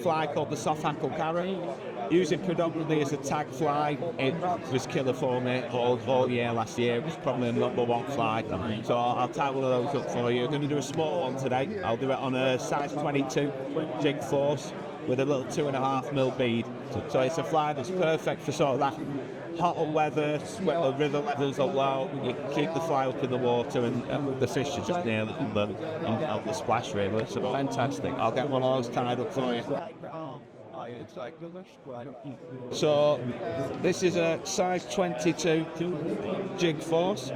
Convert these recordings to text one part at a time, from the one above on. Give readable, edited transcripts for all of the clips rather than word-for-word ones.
fly called the soft hackle carrot. Use it predominantly as a tag fly. It was killer for me all year last year. It was probably the #1 fly. So I'll tie one of those up for you. I'm going to do a small one today. I'll do it on a size 22 jig force with a little 2.5mm bead. So it's a fly that's perfect for sort of that hotter weather, the river levels are low, you can keep the fly up in the water and the fish are just near the splash really. So fantastic. I'll get one of those tied up for you. So this is a size 22 jig force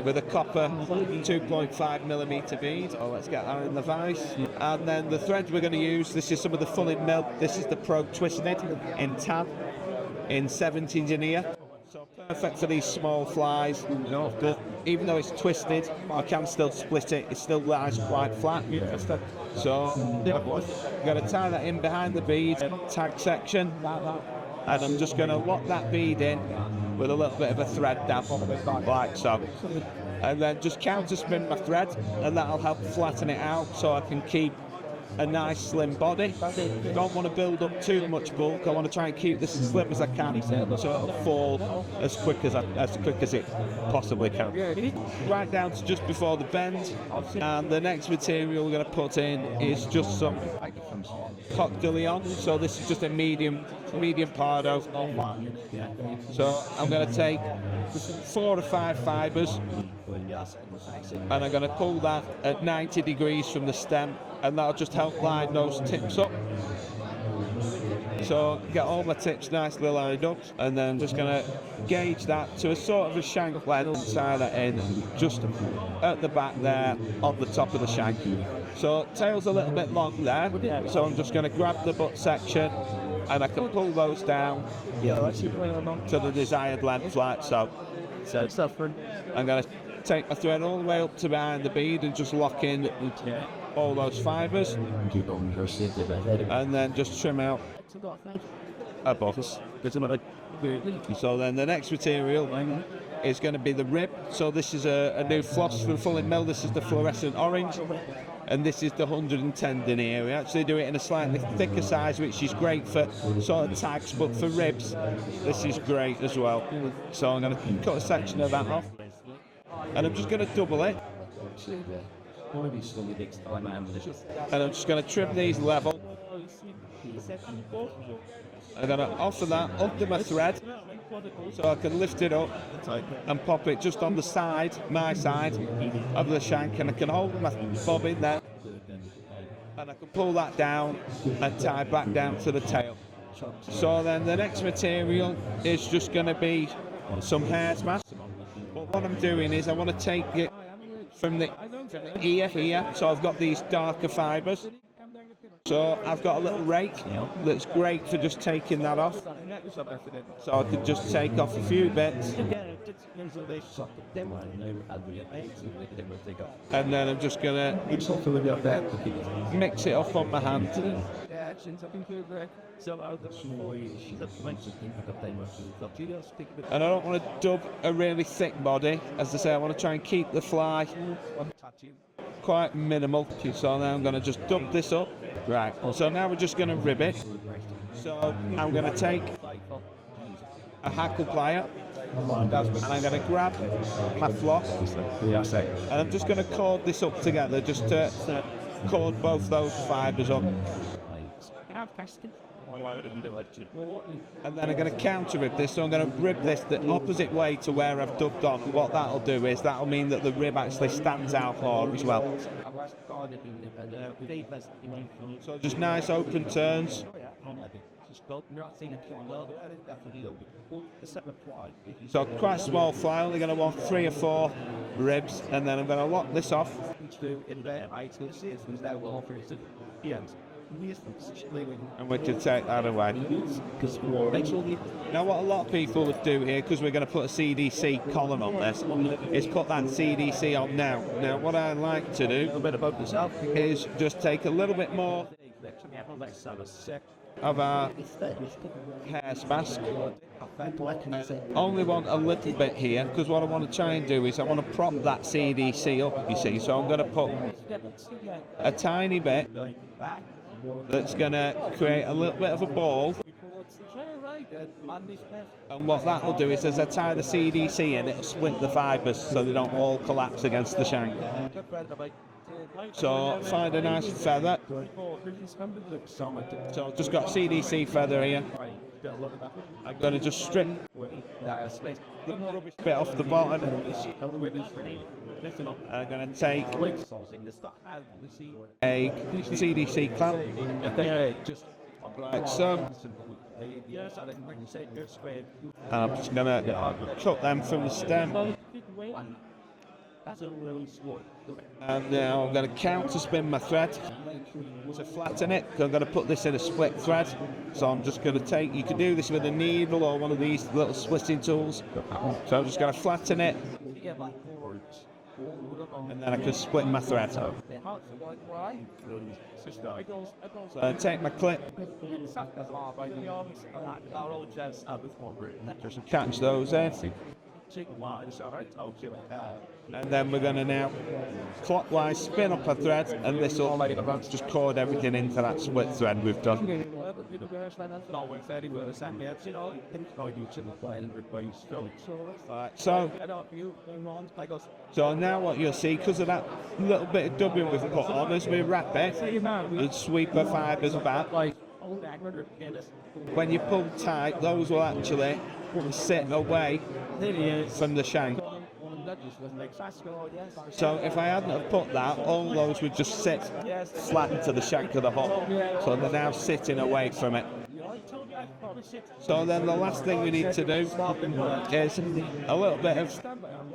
with a copper 2.5mm bead. Oh, let's get that in the vise. And then the thread we're going to use, this is some of the full in milk. This is the Pro Twisted in tan in 70 denier. So perfect for these small flies. But even though it's twisted, I can still split it. It still lies quite flat. So I'm going to tie that in behind the bead tag section, and I'm just going to lock that bead in with a little bit of a thread dab, like so. And then just counter spin my thread, and that'll help flatten it out so I can keep a nice slim body. Don't want to build up too much bulk. I want to try and keep this as slim as I can so it'll fall as quick as it possibly can. Right down to just before the bend, and the next material we're going to put in is just some Coq de Leon. So this is just a medium pardo. So I'm going to take 4 or 5 fibres, and I'm going to pull that at 90 degrees from the stem, and that'll just help line those tips up. So get all my tips nicely lined up, and then just going to gauge that to a sort of a shank length, tie that in just at the back there on the top of the shank. So tail's a little bit long there, so I'm just going to grab the butt section and I can pull those down to the desired length like so. I'm going to take my thread all the way up to behind the bead and just lock in all those fibres, and then just trim out a box. So then the next material is going to be the rib. So this is a new floss from Full in Mill. This is the fluorescent orange, and this is the 110 denier. We actually do it in a slightly thicker size, which is great for sort of tags, but for ribs this is great as well. So I'm going to cut a section of that off, and I'm just going to double it, and I'm just going to trim these level. I'm going to offer that under my thread so I can lift it up and pop it just on the side, my side of the shank, and I can hold my bobbin there, and I can pull that down and tie back down to the tail. So then the next material is just going to be some hair's mask. But what I'm doing is I want to take it from the ear here, so I've got these darker fibres. So I've got a little rake that's great for just taking that off. So I could just take off a few bits, and then I'm just going to mix it up on my hand. And I don't want to dub a really thick body. As I say, I want to try and keep the fly quite minimal. So now I'm going to just dub this up. Right, so now we're just going to rib it. So I'm going to take a hackle plier, and I'm going to grab my floss, and I'm just going to cord this up together, just to cord both those fibres up. And then I'm going to counter rib this, so I'm going to rib this the opposite way to where I've dubbed on. What that'll do is that'll mean that the rib actually stands out more as well. So just nice open turns. So quite a small fly, only going to want 3 or 4 ribs, and then I'm going to lock this off. And we can take that away. Now what a lot of people would do here, because we're going to put a CDC column on this, is put that CDC on now. Now what I like to do is just take a little bit more of our hair mask. Only want a little bit here, because what I want to try and do is I want to prop that CDC up, you see. So I'm going to put a tiny bit that's going to create a little bit of a ball. And what that will do is, as I tie the CDC in, it'll split the fibres so they don't all collapse against the shank. So find a nice feather. So I've just got a CDC feather here. I'm going to just strip the rubbish bit off the bottom. I'm going to take a CDC clamp, like so. I'm just going to cut them from the stem. And now I'm going to counter spin my thread to flatten it. I'm going to put this in a split thread. So I'm just going to take, you can do this with a needle or one of these little splitting tools. So I'm just going to flatten it. And then I can split my thread. So I take my clip. Just catch those in. And then we're going to now clockwise spin up a thread, and this will just cord everything into that split thread we've done. Right, so now what you'll see, because of that little bit of dubbing we've put on, as we wrap it and sweep the fibres back, when you pull tight, those will actually sit away from the shank. So if I hadn't have put that, all those would just sit flat to the shank of the hook. So they're now sitting away from it. So then the last thing we need to do is a little bit of,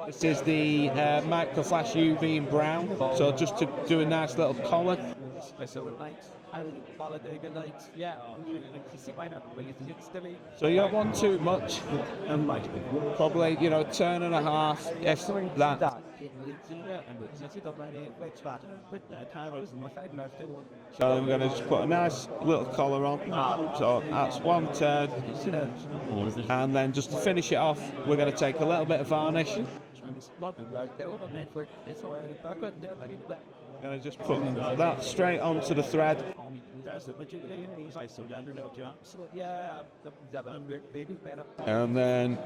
this is the Microflash UV in brown. So just to do a nice little collar. So you don't want too much, probably, you know, turn and a half, if that. So I'm going to just put a nice little collar on. So that's one turn. And then just to finish it off, we're going to take a little bit of varnish. Going to just put that straight onto the thread. And then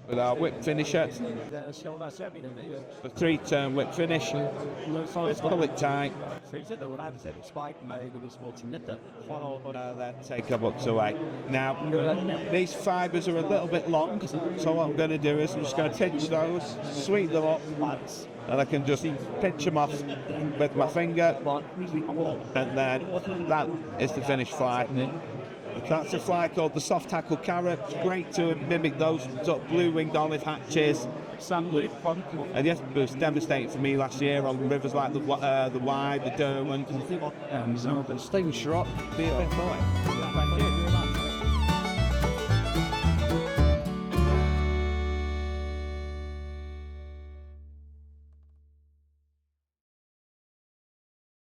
with our whip finisher, the 3-turn whip finish, pull it tight, and then take our books away. Now, these fibres are a little bit long, so what I'm going to do is I'm just going to pinch those, sweep them up, and I can just pinch them off with my finger, and then that is the finished fly. That's a fly called the soft hackle carrot. It's great to mimic those sort of blue-winged olive hatches. And yes, it was devastating for me last year on rivers like the Wye, the Derwent. Stephen Shorrock, BFFI. Thank you.